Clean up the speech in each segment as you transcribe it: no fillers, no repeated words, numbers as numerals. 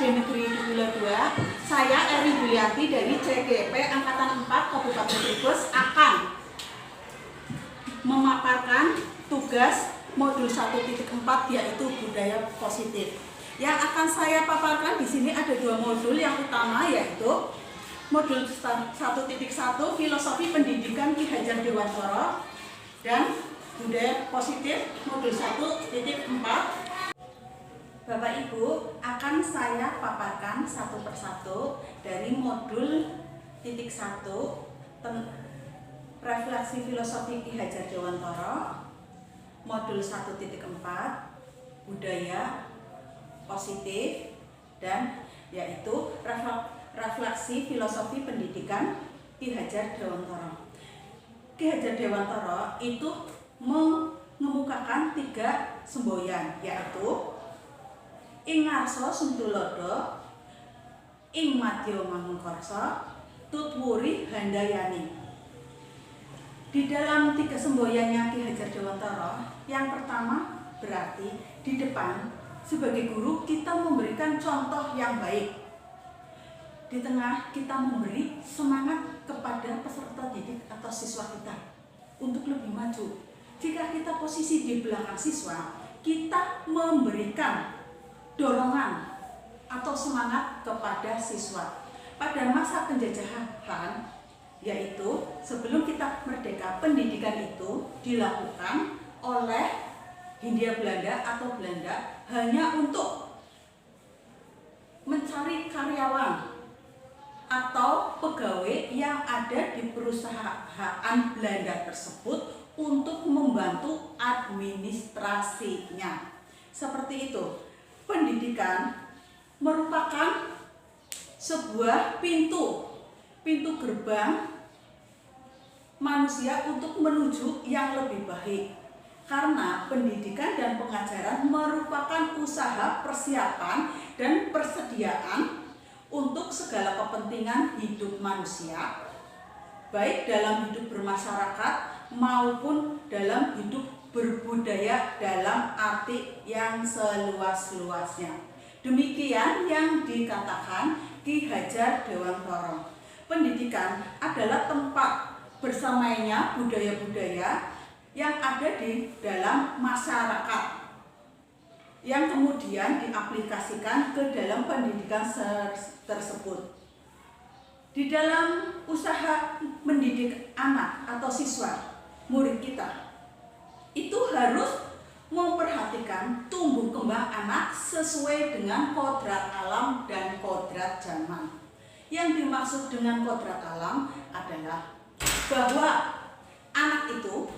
SD Negeri Dugula 2, saya Eri Buliati dari CGP Angkatan 4 Kabupaten Brebes akan memaparkan tugas modul 1.4 yaitu budaya positif. Yang akan saya paparkan di sini ada dua modul yang utama, yaitu modul 1.1 Filosofi Pendidikan Ki Hajar Dewantara dan budaya positif modul 1.4. Bapak Ibu, akan saya paparkan satu persatu dari modul 1.1 Refleksi Filosofi Ki Hajar Dewantara, modul 1.4 Budaya Positif, dan yaitu Refleksi Filosofi Pendidikan Ki Hajar Dewantara. Ki Hajar Dewantara itu mengemukakan 3 semboyan, yaitu ing ngarsa suntulodo, ing madya manungkarsa, tutwuri handayani. Di dalam 3 semboyannya Ki Hajar Dewantara, yang pertama berarti di depan sebagai guru kita memberikan contoh yang baik. Di tengah kita memberi semangat kepada peserta didik atau siswa kita untuk lebih maju. Jika kita posisi di belakang siswa, kita memberikan dorongan atau semangat kepada siswa. Pada masa penjajahan, yaitu sebelum kita merdeka, pendidikan itu dilakukan oleh Hindia Belanda atau Belanda hanya untuk mencari karyawan atau pegawai yang ada di perusahaan Belanda tersebut untuk membantu administrasinya. Seperti itu. Pendidikan merupakan sebuah pintu gerbang manusia untuk menuju yang lebih baik. Karena pendidikan dan pengajaran merupakan usaha persiapan dan persediaan untuk segala kepentingan hidup manusia, baik dalam hidup bermasyarakat maupun dalam hidup berbudaya dalam arti yang seluas-luasnya. Demikian yang dikatakan Ki Hajar Dewantara. Pendidikan adalah tempat bersamainya budaya-budaya yang ada di dalam masyarakat, yang kemudian diaplikasikan ke dalam pendidikan tersebut. Di dalam usaha mendidik anak atau siswa, murid kita, itu harus memperhatikan tumbuh kembang anak sesuai dengan kodrat alam dan kodrat zaman. Yang dimaksud dengan kodrat alam adalah bahwa anak itu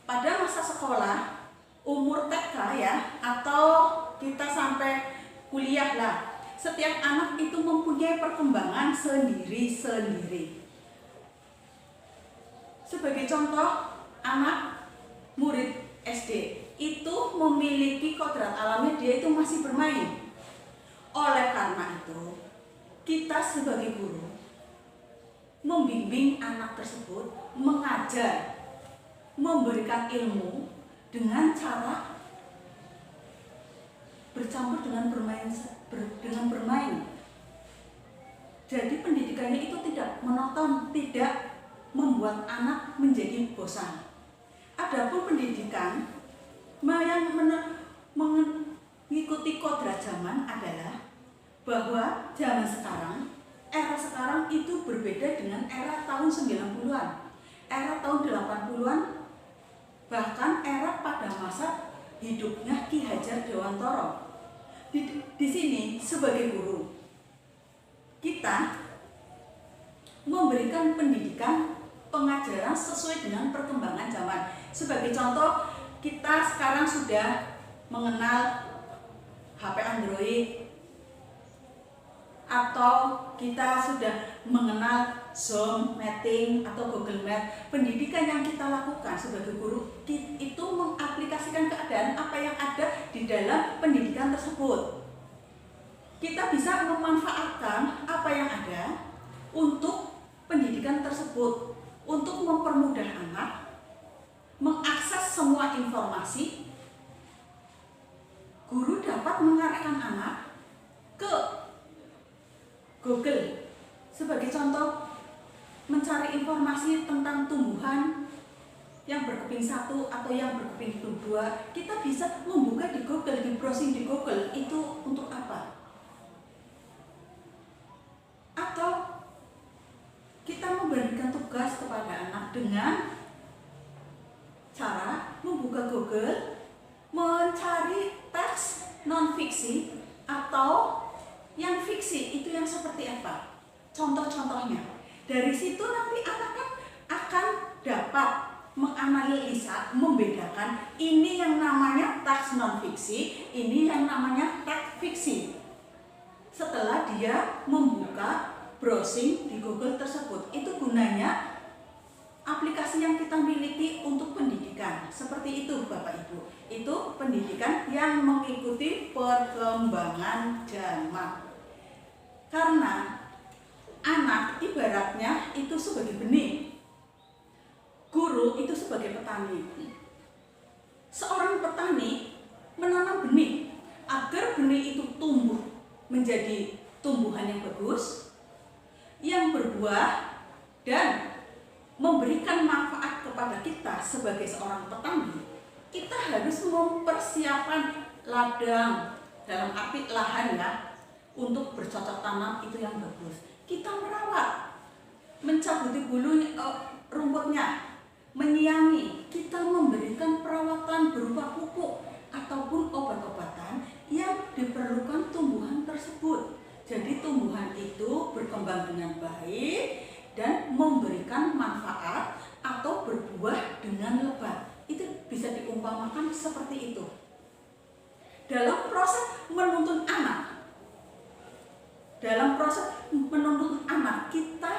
pada masa sekolah, umur TK ya, atau kita sampai kuliah lah, setiap anak itu mempunyai perkembangan sendiri-sendiri. Sebagai contoh, anak murid SD itu memiliki kodrat alamnya, dia itu masih bermain. Oleh karena itu, kita sebagai guru membimbing anak tersebut, mengajar, memberikan ilmu dengan cara bercampur dengan bermain. Jadi pendidikannya itu tidak monoton, tidak membuat anak menjadi bosan. Adapun pendidikan yang mengikuti kodrat zaman adalah bahwa zaman sekarang, era sekarang itu berbeda dengan era tahun 90-an, era tahun 80-an, bahkan era pada masa hidupnya Ki Hajar Dewantara. Di sini sebagai guru, kita memberikan pendidikan pengajaran sesuai dengan perkembangan zaman. Sebagai contoh, kita sekarang sudah mengenal HP Android, atau kita sudah mengenal Zoom, Meeting, atau Google Meet. Pendidikan yang kita lakukan sebagai guru itu mengaplikasikan keadaan apa yang ada di dalam pendidikan tersebut. Kita bisa memanfaatkan apa yang ada untuk pendidikan tersebut, untuk mempermudah anak mengakses semua informasi. Guru dapat mengarahkan anak ke Google sebagai contoh mencari informasi tentang tumbuhan yang berkeping satu atau yang berkeping dua, kita bisa membuka di Google, di browsing di Google. Itu untuk apa? Atau kita memberikan tugas kepada anak dengan cara membuka Google, mencari teks non-fiksi atau yang fiksi. Itu yang seperti apa? Contoh-contohnya. Dari situ nanti anak kan akan dapat menganalisa, membedakan ini yang namanya teks non-fiksi, ini yang namanya teks fiksi. Setelah dia membuka browsing di Google tersebut, itu gunanya aplikasi yang kita miliki untuk pendidikan. Seperti itu Bapak Ibu. Itu pendidikan yang mengikuti perkembangan zaman. Karena anak ibaratnya itu sebagai benih, guru itu sebagai petani. Seorang petani menanam benih agar benih itu tumbuh menjadi tumbuhan yang bagus, yang berbuah dan memberikan manfaat kepada kita sebagai seorang petani. Kita harus mempersiapkan ladang, dalam arti lahan ya, untuk bercocok tanam itu yang bagus. Kita merawat, mencabuti bulu rumputnya, menyiangi, kita memberikan perawatan berupa pupuk ataupun obat-obatan yang diperlukan tumbuhan tersebut. Jadi tumbuhan itu berkembang dengan baik dan memberikan manfaat atau berbuah dengan lebat. Itu bisa diumpamakan seperti itu. Dalam proses menuntun anak, kita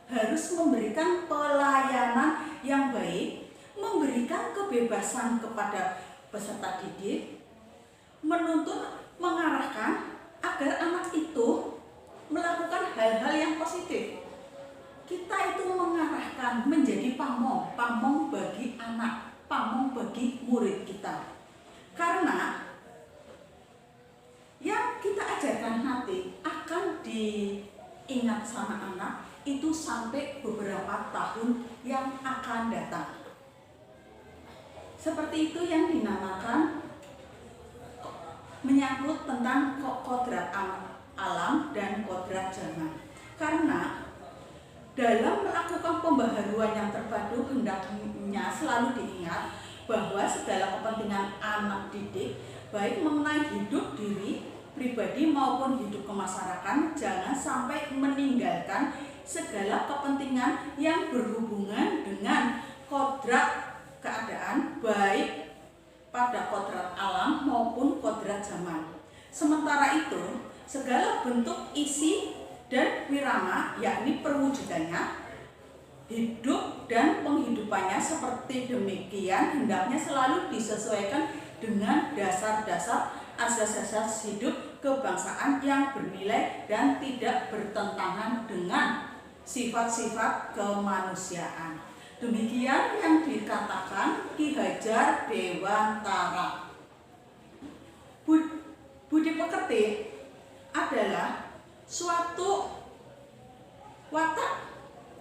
harus memberikan pelayanan yang baik, memberikan kebebasan kepada peserta didik, menuntun, mengarahkan agar anak itu melakukan hal-hal yang positif. Kita itu mengarahkan menjadi pamong bagi anak, pamong bagi murid kita. Karena yang kita ajarkan nanti akan diingat sama anak itu sampai beberapa tahun yang akan datang. Seperti itu yang dinamakan menyangkut tentang kodrat alam dan kodrat zaman. Karena dalam melakukan pembaharuan yang terpadu hendaknya selalu diingat bahwa segala kepentingan anak didik, baik mengenai hidup diri pribadi maupun hidup kemasyarakatan, jangan sampai meninggalkan segala kepentingan yang berhubungan dengan kodrat keadaan, baik pada kodrat alam maupun kodrat zaman. Sementara itu, segala bentuk isi dan wirama, yakni perwujudannya, hidup dan penghidupannya seperti demikian hendaknya selalu disesuaikan dengan dasar-dasar asas-asas hidup kebangsaan yang bernilai dan tidak bertentangan dengan sifat-sifat kemanusiaan. Demikian yang dikatakan Ki Hajar Dewantara. Budi pekerti adalah suatu watak,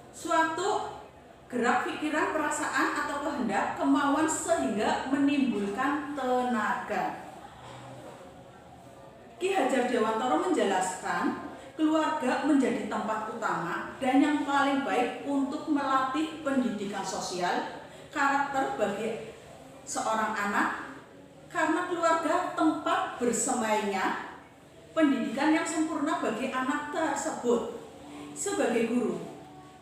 suatu gerak pikiran, perasaan atau kehendak, kemauan sehingga menimbulkan tenaga. Ki Hajar Dewantara menjelaskan keluarga menjadi tempat utama dan yang paling baik untuk melatih pendidikan sosial, karakter bagi seorang anak, karena keluarga tempat bersemainya pendidikan yang sempurna bagi anak tersebut. Sebagai guru,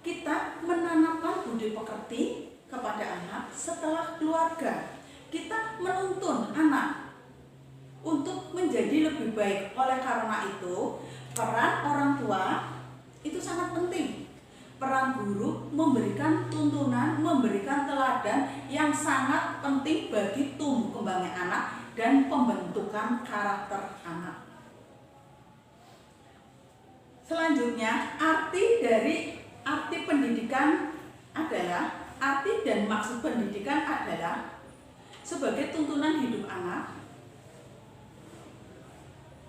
kita menanamkan budi pekerti kepada anak setelah keluarga. Kita menuntun anak untuk menjadi lebih baik. Oleh karena itu, peran orang tua itu sangat penting. Peran guru memberikan tuntunan, memberikan teladan yang sangat penting bagi tumbuh kembangnya anak dan pembentukan karakter anak. Selanjutnya, arti pendidikan adalah, arti dan maksud pendidikan adalah sebagai tuntunan hidup anak.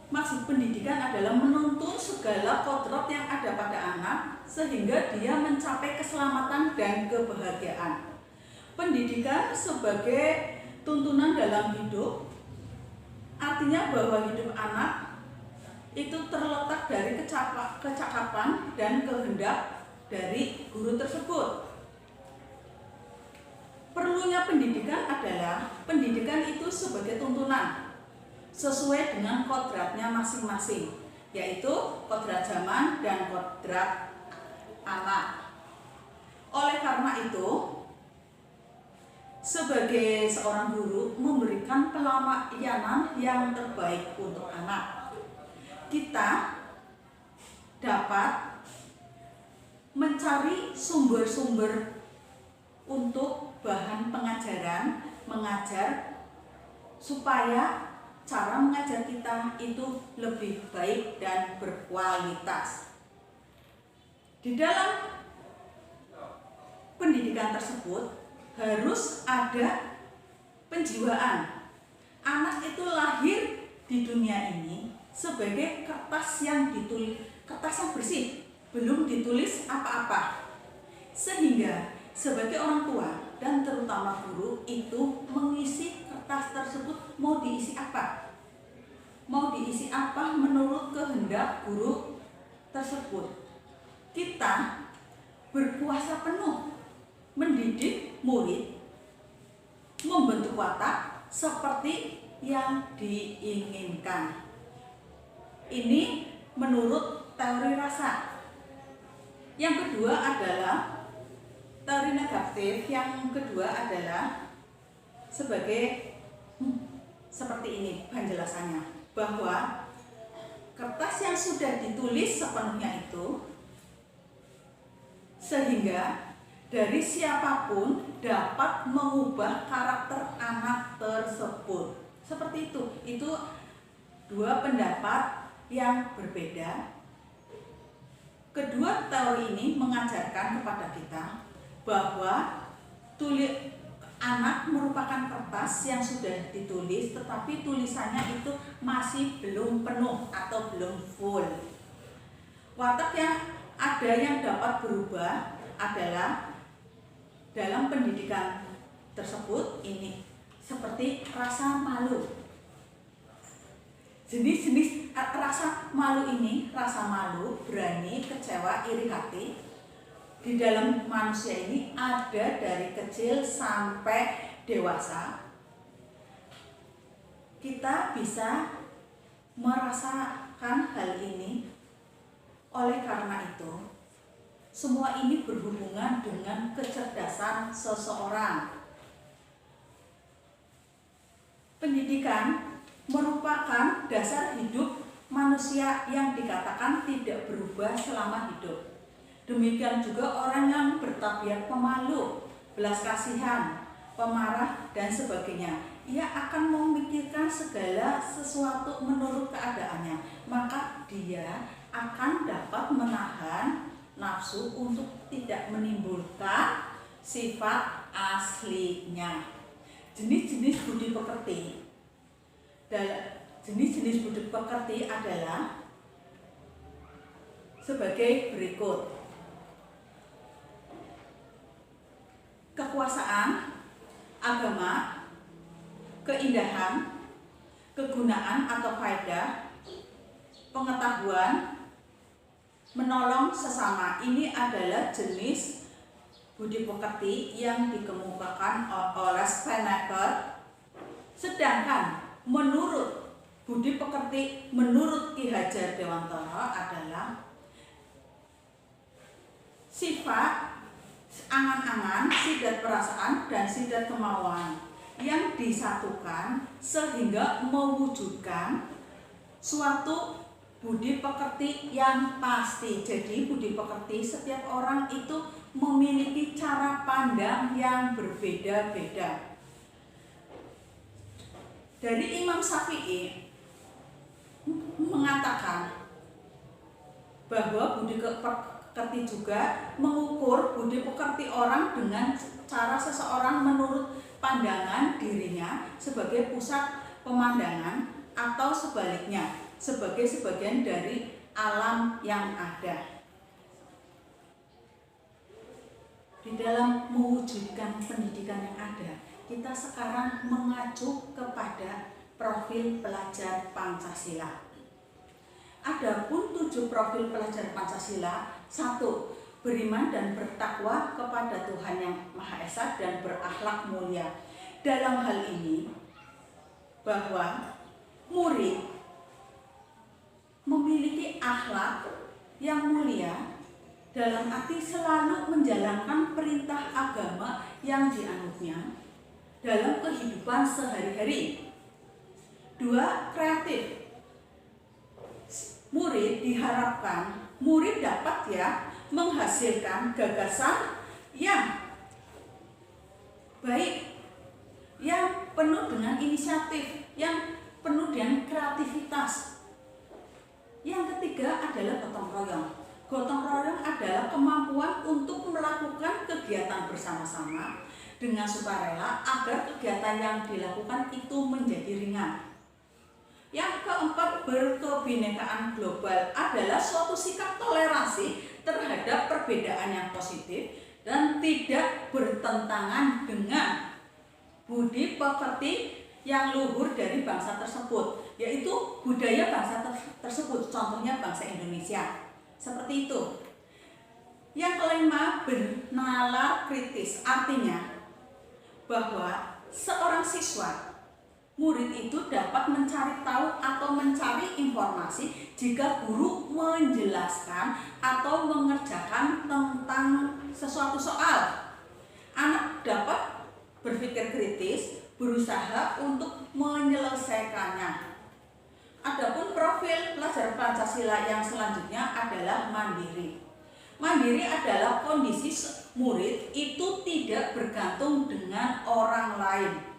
Maksud pendidikan adalah menuntun segala kodrat yang ada pada anak sehingga dia mencapai keselamatan dan kebahagiaan. Pendidikan sebagai tuntunan dalam hidup artinya bahwa hidup anak itu terletak dari kecakapan dan kehendak dari guru tersebut. Perlunya pendidikan adalah pendidikan itu sebagai tuntunan sesuai dengan kodratnya masing-masing, yaitu kodrat zaman dan kodrat anak. Oleh karena itu, sebagai seorang guru memberikan pelayanan yang terbaik untuk anak. Kita dapat mencari sumber-sumber untuk bahan pengajaran, mengajar supaya cara mengajar kita itu lebih baik dan berkualitas. Di dalam pendidikan tersebut harus ada penjiwaan. Anak itu lahir di dunia ini sebagai kertas yang bersih, belum ditulis apa-apa. Sehingga sebagai orang tua dan terutama guru itu mengisi kertas tersebut mau diisi apa? Mau diisi apa menurut kehendak guru tersebut. Kita berkuasa penuh mendidik murid, membentuk watak seperti yang diinginkan. Ini menurut teori rasa. Yang kedua adalah teori negatif. Yang kedua adalah sebagai seperti ini penjelasannya, bahwa kertas yang sudah ditulis sepenuhnya itu sehingga dari siapapun dapat mengubah karakter anak tersebut. Seperti itu. Itu dua pendapat yang berbeda. Kedua teori ini mengajarkan kepada kita bahwa anak merupakan kertas yang sudah ditulis, tetapi tulisannya itu masih belum penuh atau belum full. Watak yang ada yang dapat berubah adalah dalam pendidikan tersebut ini seperti rasa malu. Jenis-jenis rasa malu ini, rasa malu, berani, kecewa, iri hati, di dalam manusia ini ada dari kecil sampai dewasa. Kita bisa merasakan hal ini. Oleh karena itu, semua ini berhubungan dengan kecerdasan seseorang. Pendidikan merupakan dasar hidup manusia yang dikatakan tidak berubah selama hidup. Demikian juga orang yang bertabiat pemalu, belas kasihan, pemarah, dan sebagainya. Ia akan memikirkan segala sesuatu menurut keadaannya. Maka dia akan dapat menahan nafsu untuk tidak menimbulkan sifat aslinya. Jenis-jenis budi pekerti. Jenis-jenis budi pekerti adalah sebagai berikut. Kekuasaan, agama, keindahan, kegunaan atau faedah, pengetahuan, menolong sesama. Ini adalah jenis budi pekerti yang dikemukakan oleh Spinnaker. Sedangkan menurut budi pekerti menurut Ki Hajar Dewantara adalah sifat, angan-angan, sidat perasaan, dan sidat kemauan yang disatukan sehingga mewujudkan suatu budi pekerti yang pasti. Jadi budi pekerti setiap orang itu memiliki cara pandang yang berbeda-beda. Dari Imam Syafi'i mengatakan bahwa budi pekerti juga mengukur budi pekerti orang dengan cara seseorang menurut pandangan dirinya sebagai pusat pemandangan atau sebaliknya. sebagai sebagian dari alam yang ada. Di dalam mewujudkan pendidikan yang ada, kita sekarang mengacu kepada profil pelajar Pancasila. Adapun 7 profil pelajar Pancasila: 1. Beriman dan bertakwa kepada Tuhan Yang Maha Esa dan berakhlak mulia. Dalam hal ini, bahwa murid memiliki akhlak yang mulia dalam arti selalu menjalankan perintah agama yang dianutnya dalam kehidupan sehari-hari. 2. Kreatif. Murid diharapkan dapat menghasilkan gagasan yang baik, yang penuh dengan inisiatif, yang penuh dengan kreativitas. Yang ketiga adalah gotong royong. Gotong royong adalah kemampuan untuk melakukan kegiatan bersama-sama dengan sukarela agar kegiatan yang dilakukan itu menjadi ringan. Yang keempat, berkebinekaan global adalah suatu sikap toleransi terhadap perbedaan yang positif dan tidak bertentangan dengan budi pekerti yang luhur dari bangsa tersebut, yaitu budaya bangsa tersebut, contohnya bangsa Indonesia. Seperti itu. Yang kelima, bernalar kritis, artinya bahwa seorang siswa, murid itu dapat mencari tahu atau mencari informasi jika guru menjelaskan atau mengerjakan tentang sesuatu soal. Anak dapat berpikir kritis, berusaha untuk menyelesaikannya. Adapun profil pelajar Pancasila yang selanjutnya adalah mandiri. Mandiri adalah kondisi murid itu tidak bergantung dengan orang lain.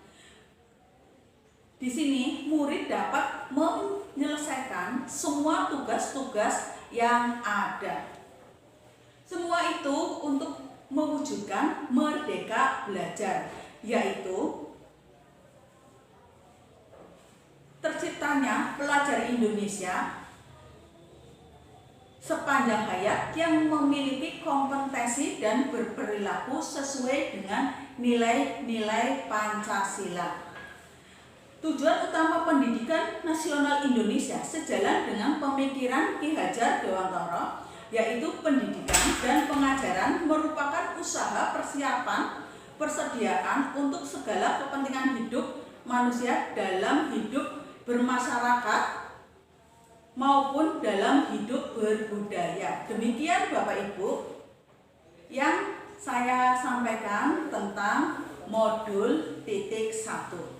Di sini murid dapat menyelesaikan semua tugas-tugas yang ada. Semua itu untuk mewujudkan merdeka belajar, yaitu terciptanya pelajar Indonesia sepanjang hayat yang memiliki kompetensi dan berperilaku sesuai dengan nilai-nilai Pancasila. Tujuan utama pendidikan nasional Indonesia sejalan dengan pemikiran Ki Hajar Dewantara, yaitu pendidikan dan pengajaran merupakan usaha persediaan untuk segala kepentingan hidup manusia dalam hidup bermasyarakat maupun dalam hidup berbudaya. Demikian Bapak Ibu yang saya sampaikan tentang modul titik 1.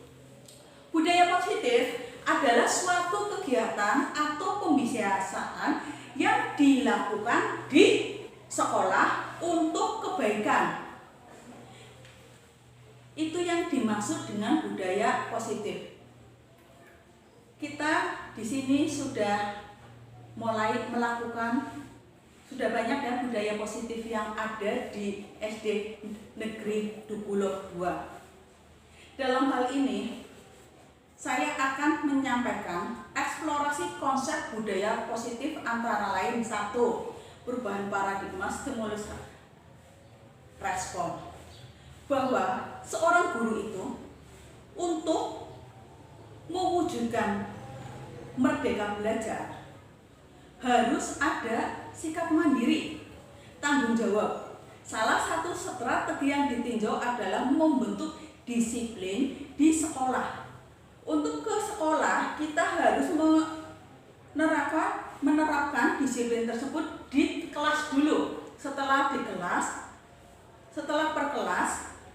Budaya positif adalah suatu kegiatan atau pembiasaan yang dilakukan di sekolah untuk kebaikan. Itu yang dimaksud dengan budaya positif. Kita di sini sudah mulai melakukan, sudah banyak ya budaya positif yang ada di SD Negeri Dukuhlok 2. Dalam hal ini, saya akan menyampaikan eksplorasi konsep budaya positif antara lain: 1. Perubahan paradigma, stimulus respon. Bahwa seorang guru itu untuk mewujudkan merdeka belajar harus ada sikap mandiri, tanggung jawab. Salah satu strategi yang ditinjau adalah membentuk disiplin di sekolah. Untuk ke sekolah kita harus menerapkan disiplin tersebut di kelas dulu. Setelah per kelas,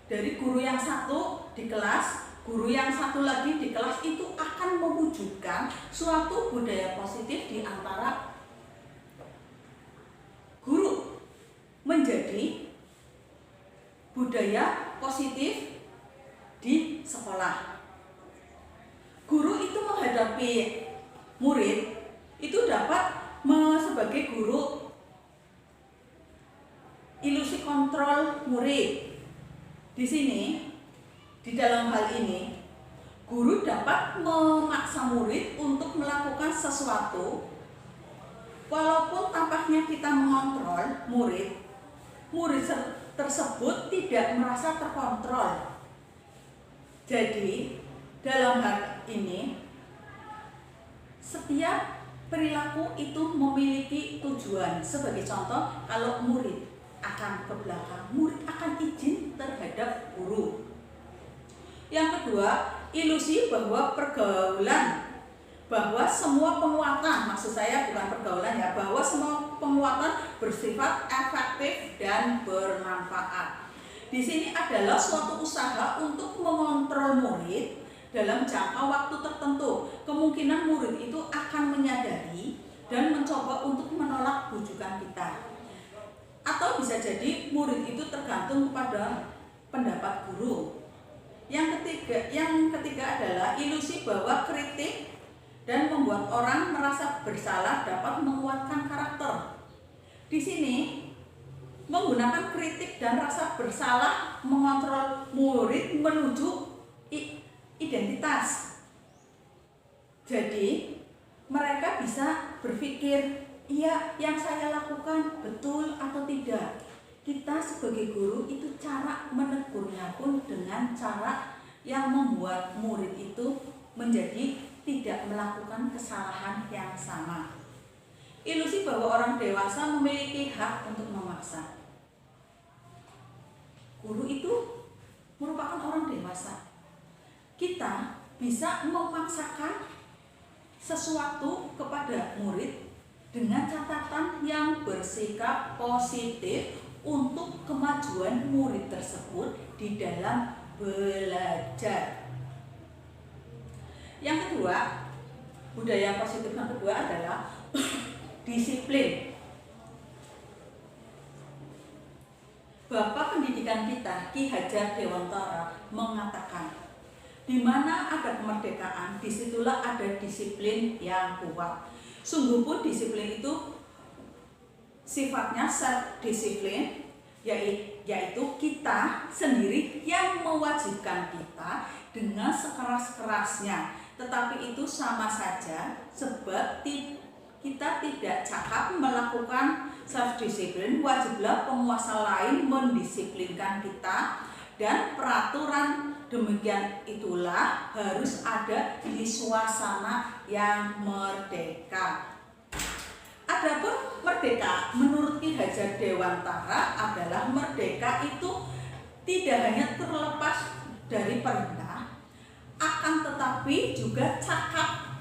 dari guru yang satu di kelas, guru yang satu lagi di kelas, itu akan mewujudkan suatu budaya positif di antara guru, menjadi budaya positif di sekolah. Guru itu menghadapi murid itu dapat sebagai guru ilusi kontrol murid. Di sini, di dalam hal ini, guru dapat memaksa murid untuk melakukan melakukan sesuatu, walaupun tampaknya kita mengontrol murid tersebut tidak merasa terkontrol. Jadi dalam hal ini setiap perilaku itu memiliki tujuan. Sebagai contoh, kalau murid akan ke belakang, murid akan izin terhadap guru. Yang kedua, ilusi bahwa bahwa semua penguatan, maksud saya bukan pergaulan ya, bahwa semua penguatan bersifat efektif dan bermanfaat. Di sini adalah suatu usaha untuk mengontrol murid dalam jangka waktu tertentu. Kemungkinan murid itu akan menyadari dan mencoba untuk menolak bujukan kita. Atau bisa jadi murid itu tergantung kepada pendapat guru. Yang ketiga adalah ilusi bahwa kritik dan membuat orang merasa bersalah dapat menguatkan karakter. Di sini menggunakan kritik dan rasa bersalah mengontrol murid menuju identitas. Jadi mereka bisa berpikir, iya, yang saya lakukan betul atau tidak. Kita sebagai guru itu cara menegurnya pun dengan cara yang membuat murid itu menjadi tidak melakukan kesalahan yang sama. Ilusi bahwa orang dewasa memiliki hak untuk memaksa. Guru itu merupakan orang dewasa. Kita bisa memaksakan sesuatu kepada murid dengan catatan yang bersikap positif untuk kemajuan murid tersebut di dalam belajar. Yang kedua, budaya positif yang kedua adalah disiplin. Bapak pendidikan kita, Ki Hajar Dewantara, mengatakan, di mana ada kemerdekaan, disitulah ada disiplin yang kuat. Sungguh pun disiplin itu sifatnya self-disiplin, yaitu kita sendiri yang mewajibkan kita dengan sekeras-kerasnya. Tetapi itu sama saja, sebab kita tidak cakap melakukan self-disiplin. Wajiblah penguasa lain mendisiplinkan kita, dan peraturan demikian itulah harus ada di suasana yang merdeka. Adapun merdeka menurut Ki Hajar Dewantara adalah merdeka itu tidak hanya terlepas dari perintah, akan tetapi juga cakap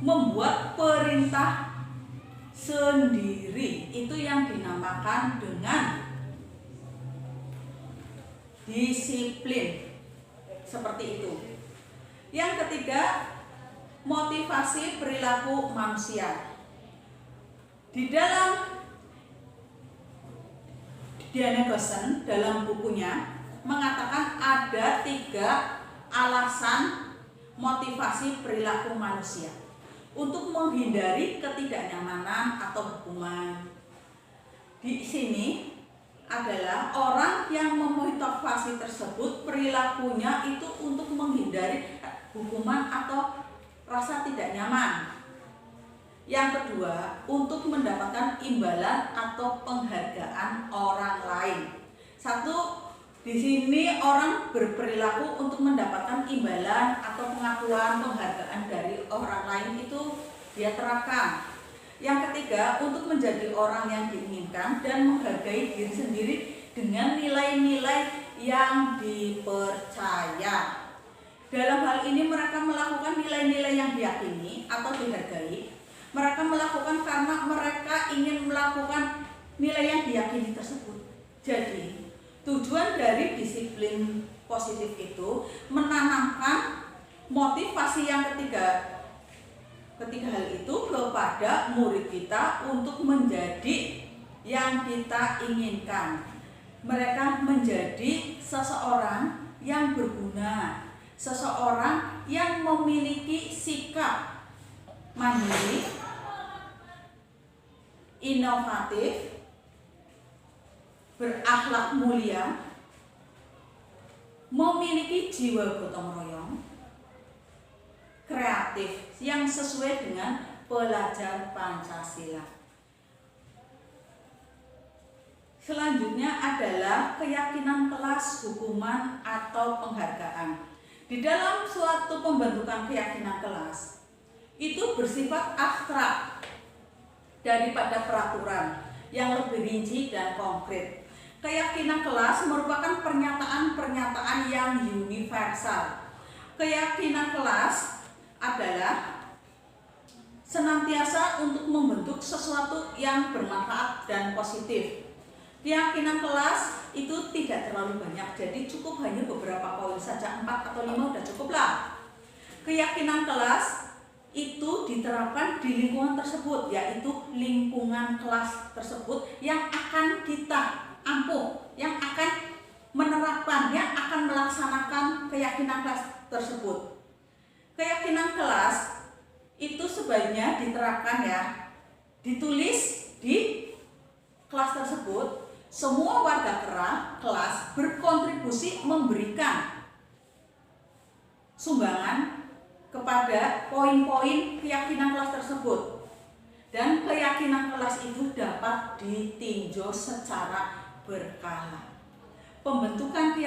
membuat perintah sendiri. Itu yang dinamakan dengan disiplin. Seperti itu. Yang ketiga, motivasi perilaku manusia. Di dalam Diana Gossen dalam bukunya mengatakan ada 3 alasan motivasi perilaku manusia untuk menghindari ketidaknyamanan atau hukuman. Di sini adalah orang yang memotivasi tersebut perilakunya itu untuk menghindari hukuman atau rasa tidak nyaman. Yang kedua, untuk mendapatkan imbalan atau penghargaan orang lain. Satu, di sini orang berperilaku untuk mendapatkan imbalan atau pengakuan, penghargaan dari orang lain itu dia terapkan. Yang ketiga, untuk menjadi orang yang diinginkan dan menghargai diri sendiri dengan nilai-nilai yang dipercaya. Dalam hal ini mereka melakukan nilai-nilai yang diyakini atau dihargai. Mereka melakukan karena mereka ingin melakukan nilai yang diyakini tersebut. Jadi, tujuan dari disiplin positif itu menanamkan motivasi yang ketiga hal itu kepada murid kita untuk menjadi yang kita inginkan. Mereka menjadi seseorang yang berguna, seseorang yang memiliki sikap mandiri, inovatif, berakhlak mulia, memiliki jiwa gotong royong, kreatif yang sesuai dengan pelajar Pancasila. Selanjutnya adalah keyakinan kelas, hukuman, atau penghargaan. Di dalam suatu pembentukan keyakinan kelas, itu bersifat abstrak daripada peraturan yang lebih rinci dan konkret. Keyakinan kelas merupakan pernyataan-pernyataan yang universal. Keyakinan kelas adalah senantiasa untuk membentuk sesuatu yang bermanfaat dan positif. Keyakinan kelas itu tidak terlalu banyak, jadi cukup hanya beberapa poin saja, 4 atau 5 udah cukuplah. Keyakinan kelas itu diterapkan di lingkungan tersebut, yaitu lingkungan kelas tersebut yang akan kita ampuh, yang akan menerapkan, yang akan melaksanakan keyakinan kelas tersebut. Keyakinan kelas itu sebaiknya diterapkan ya, ditulis di kelas tersebut. Semua warga kelas berkontribusi memberikan sumbangan kepada poin-poin keyakinan kelas tersebut, dan keyakinan kelas itu dapat ditinjau secara berkala. Pembentukan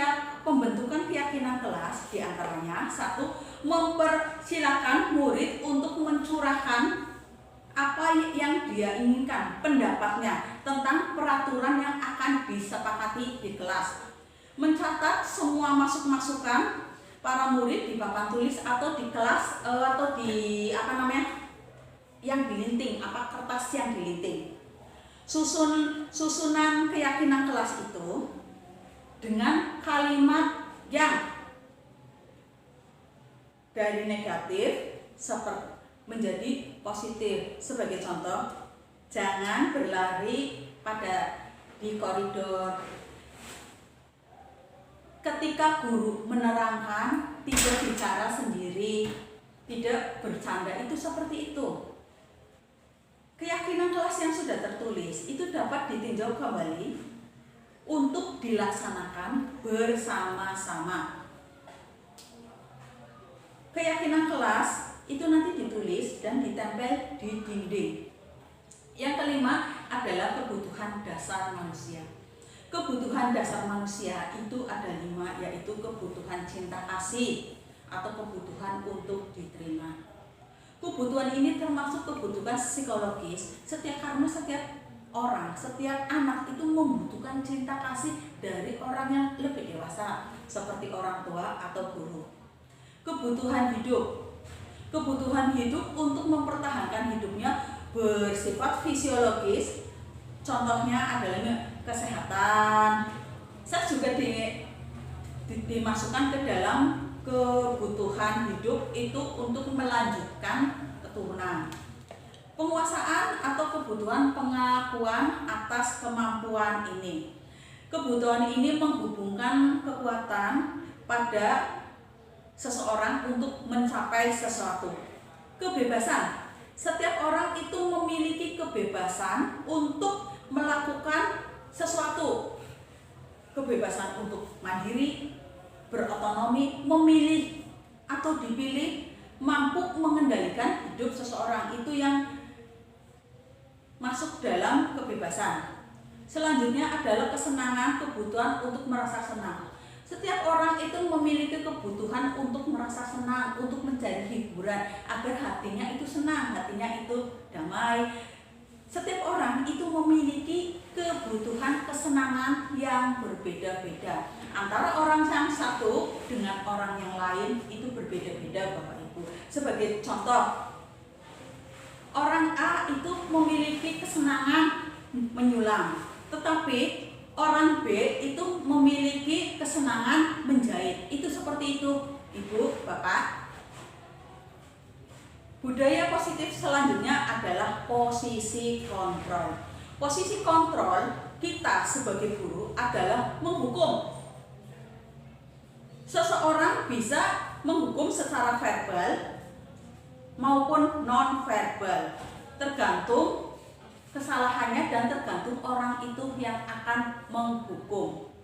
keyakinan kelas diantaranya: 1. Mempersilahkan murid untuk mencurahkan apa yang dia inginkan, pendapatnya tentang peraturan yang akan disepakati di kelas. Mencatat semua masukan para murid di papan tulis atau di kelas atau di yang dilinting, kertas yang dilinting. Susunan keyakinan kelas itu dengan kalimat yang dari negatif seperti menjadi positif. Sebagai contoh, jangan berlari di koridor. Ketika guru menerangkan, tidak bicara sendiri, tidak bercanda, itu seperti itu. Keyakinan kelas yang sudah tertulis itu dapat ditinjau kembali untuk dilaksanakan bersama-sama. Keyakinan kelas itu nanti ditulis dan ditempel di dinding. Yang kelima adalah kebutuhan dasar manusia. Kebutuhan dasar manusia itu ada 5, yaitu kebutuhan cinta kasih atau kebutuhan untuk diterima. Kebutuhan ini termasuk kebutuhan psikologis, karena setiap orang, setiap anak itu membutuhkan cinta kasih dari orang yang lebih dewasa, seperti orang tua atau guru. Kebutuhan hidup. Kebutuhan hidup untuk mempertahankan hidupnya bersifat fisiologis. Contohnya adalah kesehatan. Saya juga dimasukkan ke dalam kebutuhan hidup itu untuk melanjutkan keturunan. Penguasaan atau kebutuhan pengakuan atas kemampuan ini. Kebutuhan ini menghubungkan kekuatan pada seseorang untuk mencapai sesuatu. Kebebasan. Setiap orang itu memiliki kebebasan untuk melakukan sesuatu. Kebebasan untuk mandiri, berotonomi, memilih atau dipilih, mampu mengendalikan hidup seseorang, itu yang masuk dalam kebebasan. Selanjutnya adalah kesenangan, kebutuhan untuk merasa senang. Setiap orang itu memiliki kebutuhan untuk merasa senang, untuk mencari hiburan agar hatinya itu senang, hatinya itu damai. Setiap orang itu memiliki kebutuhan kesenangan yang berbeda-beda. Antara orang yang satu dengan orang yang lain itu berbeda-beda, Bapak Ibu. Sebagai contoh, orang A itu memiliki kesenangan menyulam, tetapi orang B itu memiliki kesenangan menjahit. Itu seperti itu, Ibu, Bapak. Budaya positif selanjutnya adalah posisi kontrol. Posisi kontrol kita sebagai guru adalah menghukum. Seseorang bisa menghukum secara verbal maupun non-verbal, tergantung kesalahannya dan tergantung orang itu yang akan menghukum.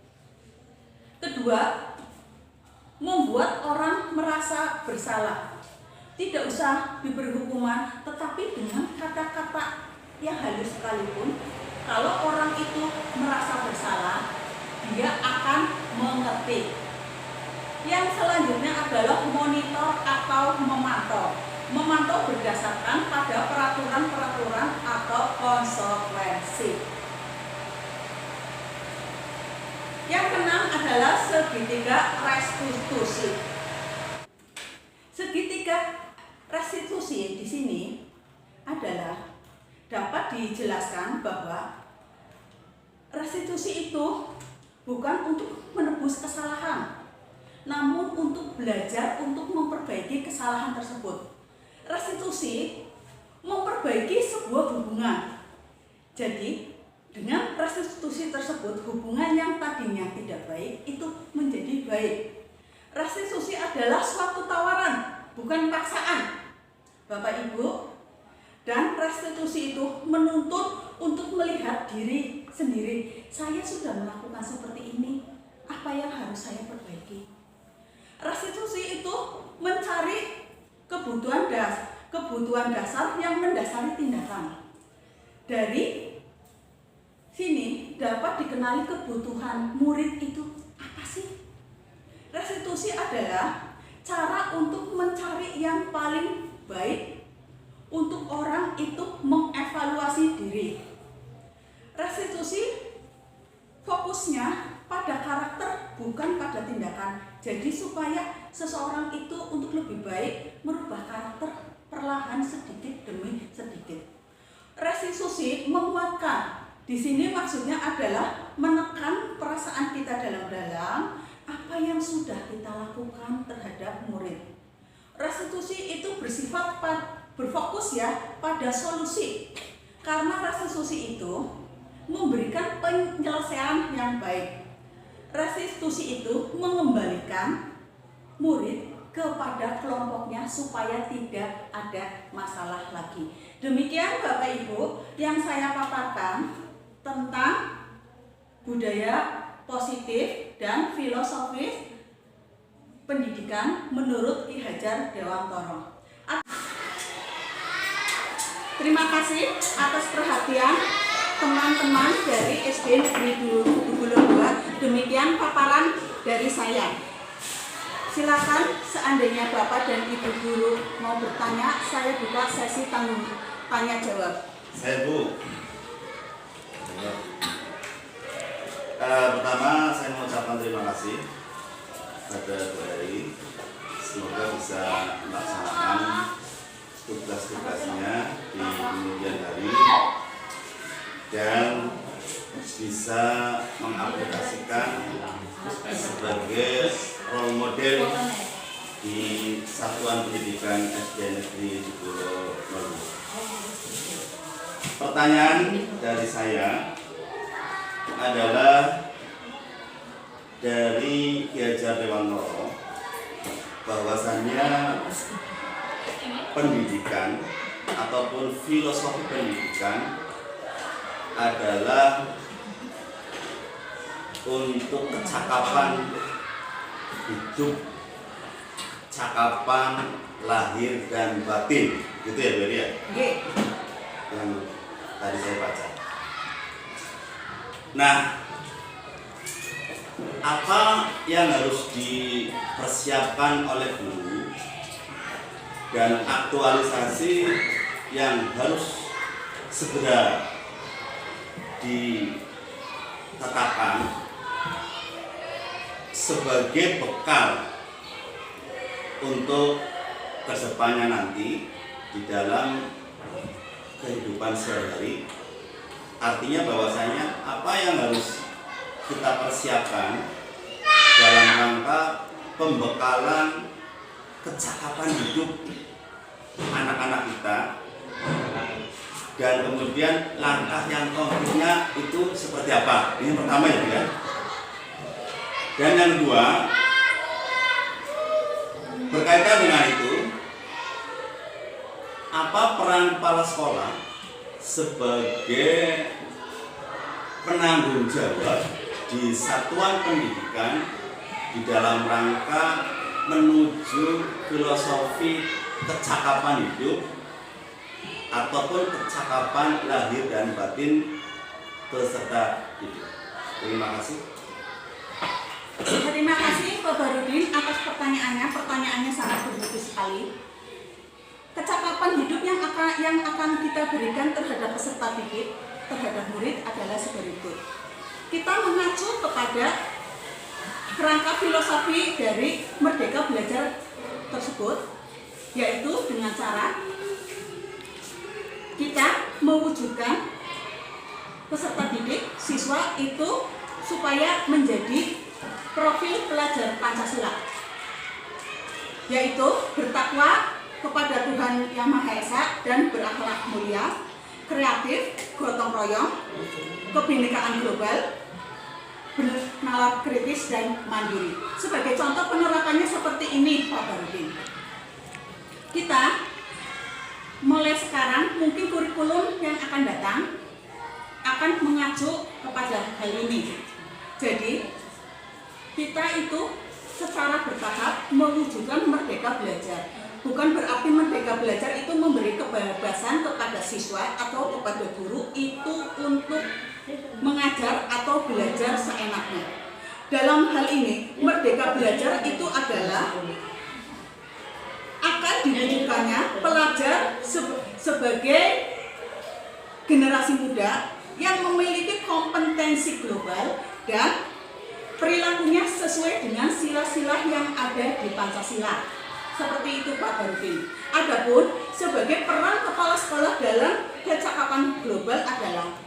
Kedua, membuat orang merasa bersalah. tidak usah diberi hukuman, tetapi dengan kata-kata yang halus sekalipun, kalau orang itu merasa bersalah, dia akan mengerti. Yang selanjutnya adalah monitor atau memantau. Memantau berdasarkan pada peraturan-peraturan atau konsekuensi. Yang keenam adalah segitiga restitusi. Segitiga restitusi di sini adalah dapat dijelaskan bahwa restitusi itu bukan untuk menebus kesalahan, namun untuk belajar untuk memperbaiki kesalahan tersebut. Restitusi memperbaiki sebuah hubungan. Jadi, dengan restitusi tersebut, hubungan yang tadinya tidak baik itu menjadi baik. Restitusi adalah suatu tawaran, bukan paksaan, Bapak Ibu. Dan restitusi itu menuntut untuk melihat diri sendiri. Saya sudah melakukan seperti ini, apa yang harus saya perbaiki? Restitusi itu mencari kebutuhan dasar yang mendasari tindakan. Dari sini dapat dikenali kebutuhan murid itu apa sih? Restitusi adalah cara untuk mencari yang paling baik untuk orang itu mengevaluasi diri. Restitusi fokusnya pada karakter, bukan pada tindakan. Jadi supaya seseorang itu untuk lebih baik merubah karakter perlahan sedikit demi sedikit. Restitusi menguatkan. Di sini maksudnya adalah menekan perasaan kita dalam-dalam apa yang sudah kita lakukan terhadap murid. Restitusi itu bersifat berfokus ya pada solusi, karena restitusi itu memberikan penyelesaian yang baik. Restitusi itu mengembalikan murid kepada kelompoknya supaya tidak ada masalah lagi. Demikian Bapak Ibu yang saya paparkan tentang budaya positif dan filosofis pendidikan menurut Ki Hajar Dewantara. Terima kasih atas perhatian teman-teman dari SD Negeri Dukulo 2. Demikian paparan dari saya. Silakan seandainya Bapak dan Ibu guru mau bertanya, saya buka sesi tanya jawab. Saya Bu. Pertama saya mengucapkan terima kasih pada Bu Eri. Semoga bisa melaksanakan tugas-tugasnya di kemudian hari dan bisa mengaplikasikan sebagai role model di Satuan Pendidikan SD Negeri Dukulo 2. Pertanyaan dari saya adalah dari Ki Hajar Dewantara, bahwasannya pendidikan ataupun filosofi pendidikan adalah untuk kecakapan hidup, cakapan lahir dan batin, gitu ya Bu ya? Yang tadi saya baca. Nah, apa yang harus dipersiapkan oleh guru dan aktualisasi yang harus segera ditetapkan sebagai bekal untuk kedepannya nanti di dalam kehidupan sehari-hari. Artinya bahwasanya apa yang harus kita persiapkan dalam rangka pembekalan kecakapan hidup anak-anak kita, dan kemudian langkah yang konkretnya itu seperti apa. Ini pertama ya. Dan yang kedua, berkaitan dengan itu, apa peran kepala sekolah sebagai penanggung jawab di satuan pendidikan di dalam rangka menuju filosofi kecakapan hidup ataupun kecakapan lahir dan batin peserta didik. Terima kasih. Terima kasih Pak Barudin atas pertanyaannya. Pertanyaannya sangat bermutu sekali. Kecakapan hidup yang akan kita berikan terhadap peserta didik, terhadap murid adalah berikut. Kita mengacu kepada kerangka filosofi dari Merdeka Belajar tersebut, yaitu dengan cara kita mewujudkan peserta didik, siswa itu supaya menjadi profil pelajar Pancasila, yaitu bertakwa kepada Tuhan Yang Maha Esa dan berakhlak mulia, kreatif, gotong royong, kebinekaan global, bernalar kritis dan mandiri. Sebagai contoh penerapannya seperti ini Pak Barudin. Kita mulai sekarang mungkin kurikulum yang akan datang akan mengacu kepada hal ini. Jadi kita itu secara bertahap mewujudkan merdeka belajar. Bukan berarti merdeka belajar itu memberi kebebasan kepada siswa atau kepada guru itu untuk mengajar atau belajar seenaknya. Dalam hal ini, merdeka belajar itu adalah akan diwujudkannya pelajar sebagai generasi muda yang memiliki kompetensi global dan perilakunya sesuai dengan sila-sila yang ada di Pancasila. Seperti itu Pak Barudin. Adapun sebagai peran kepala sekolah dalam kecakapan global adalah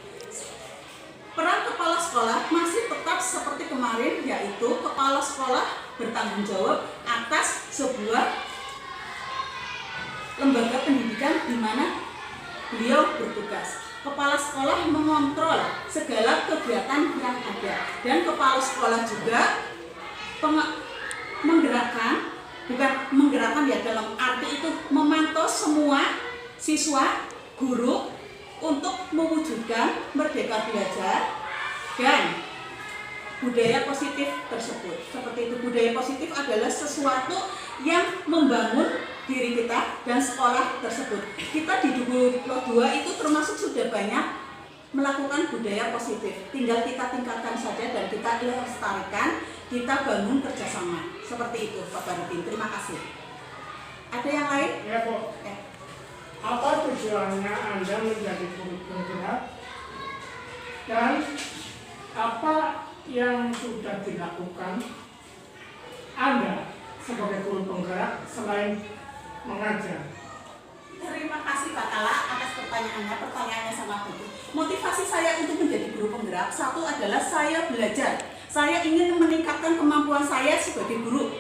peran kepala sekolah masih tetap seperti kemarin, yaitu kepala sekolah bertanggung jawab atas sebuah lembaga pendidikan di mana beliau bertugas. Kepala sekolah mengontrol segala kegiatan yang ada, dan kepala sekolah juga menggerakkan ya, dalam arti itu memantau semua siswa, guru untuk mewujudkan merdeka belajar dan budaya positif tersebut. Seperti itu, budaya positif adalah sesuatu yang membangun diri kita dan sekolah tersebut. Kita di 22 itu termasuk sudah banyak melakukan budaya positif. Tinggal kita tingkatkan saja dan kita lestarikan, kita bangun kerjasama. Seperti itu Pak Barudin. Terima kasih. Ada yang lain? Ya Bu. Apa tujuannya Anda menjadi guru penggerak dan apa yang sudah dilakukan Anda sebagai guru penggerak selain mengajar? Terima kasih Pak Kala atas pertanyaannya. Pertanyaannya sangat bagus. Motivasi saya untuk menjadi guru penggerak, satu adalah saya belajar. Saya ingin meningkatkan kemampuan saya sebagai guru.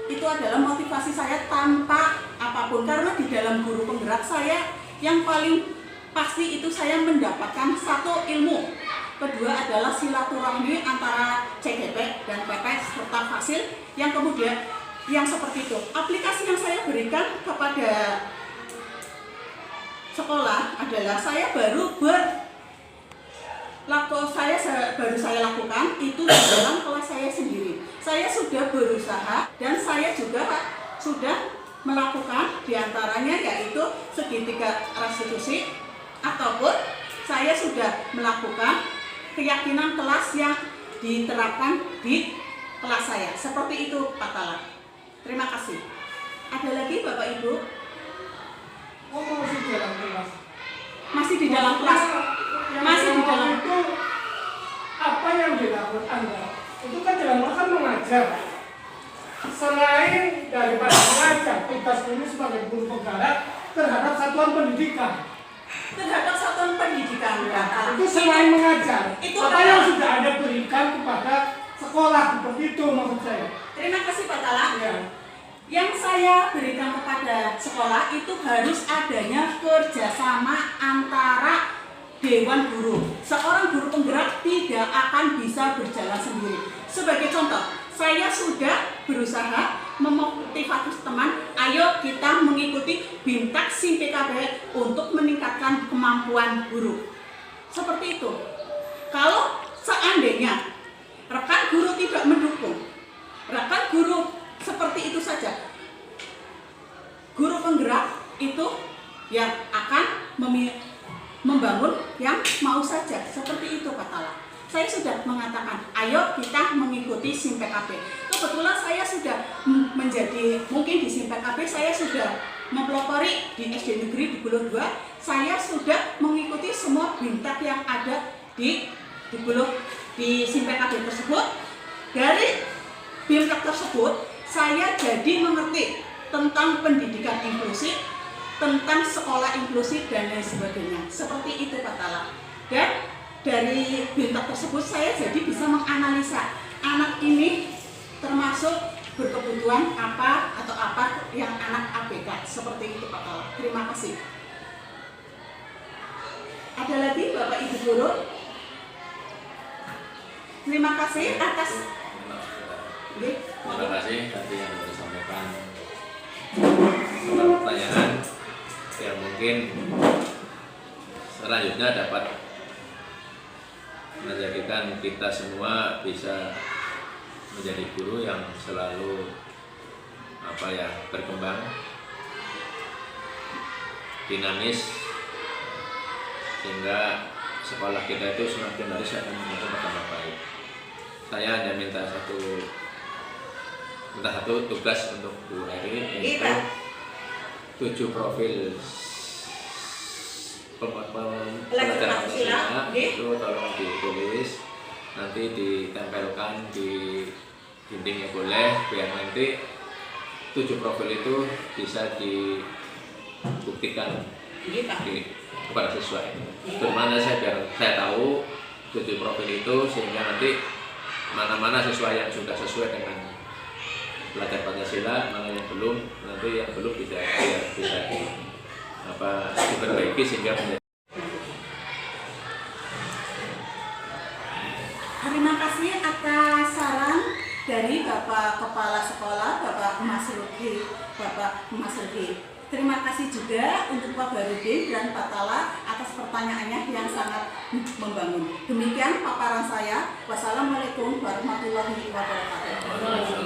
Itu adalah motivasi saya tanpa apapun. Karena di dalam guru penggerak saya yang paling pasti itu saya mendapatkan satu ilmu. Kedua adalah silaturahmi antara CGP dan PP serta Fasil yang kemudian yang seperti itu. Aplikasi yang saya berikan kepada sekolah adalah saya baru saya lakukan itu di dalam kelas saya sendiri. Saya sudah berusaha dan saya juga sudah melakukan diantaranya yaitu segitiga restitusi, ataupun saya sudah melakukan keyakinan kelas yang diterapkan di kelas saya. Seperti itu Pak Kala. Terima kasih. Ada lagi Bapak Ibu? Oh, masih di dalam kelas. Masih di dalam kelas. Masih di dalam itu apa yang dilakukan Anda? Itu kan dalam kan mengajar. Selain daripada mengajar, tugas ini sebagai guru penggerak terhadap satuan pendidikan. Terhadap satuan pendidikan. Ya, itu selain mengajar. Itu apa yang sudah Anda berikan kepada sekolah seperti itu maksud saya. Terima kasih Pak Kala. Ya. Yang saya berikan kepada sekolah itu harus adanya kerjasama antara Dewan Guru. Seorang guru penggerak tidak akan bisa berjalan sendiri. Sebagai contoh, saya sudah berusaha memotivasi teman, ayo kita mengikuti BIMTAK SIM PKB untuk meningkatkan kemampuan guru. Seperti itu. Kalau seandainya rekan guru tidak mendukung, rekan guru seperti itu saja, guru penggerak itu yang akan membangun yang mau saja, seperti itu Pak Tala. Saya sudah mengatakan, ayo kita mengikuti SIM PKB. Kebetulan saya sudah menjadi, mungkin di SIM PKB saya sudah mempelopori di SD Negeri di Bulo 2. Saya sudah mengikuti semua bintak yang ada di SIM PKB tersebut. Dari bintak tersebut, saya jadi mengerti tentang pendidikan inklusif, tentang sekolah inklusif dan lain sebagainya. Seperti itu Pak Tala. Dan dari bintak tersebut saya jadi bisa menganalisa anak ini termasuk berkebutuhan apa atau apa yang anak ABK. Seperti itu Pak Tala. Terima kasih. Ada lagi Bapak Ibu Guru? Terima kasih atas Terima kasih tadi yang disampaikan soal pertanyaan yang mungkin selanjutnya dapat menjadikan kita semua bisa menjadi guru yang selalu berkembang, dinamis, sehingga sekolah kita itu semakin hari akan berkembang baik. Saya hanya minta satu tugas untuk Bu Heri, yaitu 7 profil pelajar Pancasila itu tolong ditulis, nanti ditempelkan di dindingnya boleh, biar nanti 7 profil itu bisa dibuktikan kepada siswa itu. Bagaimana biar saya tahu 7 profil itu, sehingga nanti mana-mana siswa yang sudah sesuai dengan belajar Pancasila, mana yang belum, nanti yang belum bisa diperbaiki sehingga menjadi. Terima kasih atas saran dari Bapak Kepala Sekolah, Bapak Mas Ruki. Terima kasih juga untuk Pak Barudin dan Pak Tala atas pertanyaannya yang sangat membangun. Demikian paparan saya. Wassalamualaikum warahmatullahi wabarakatuh.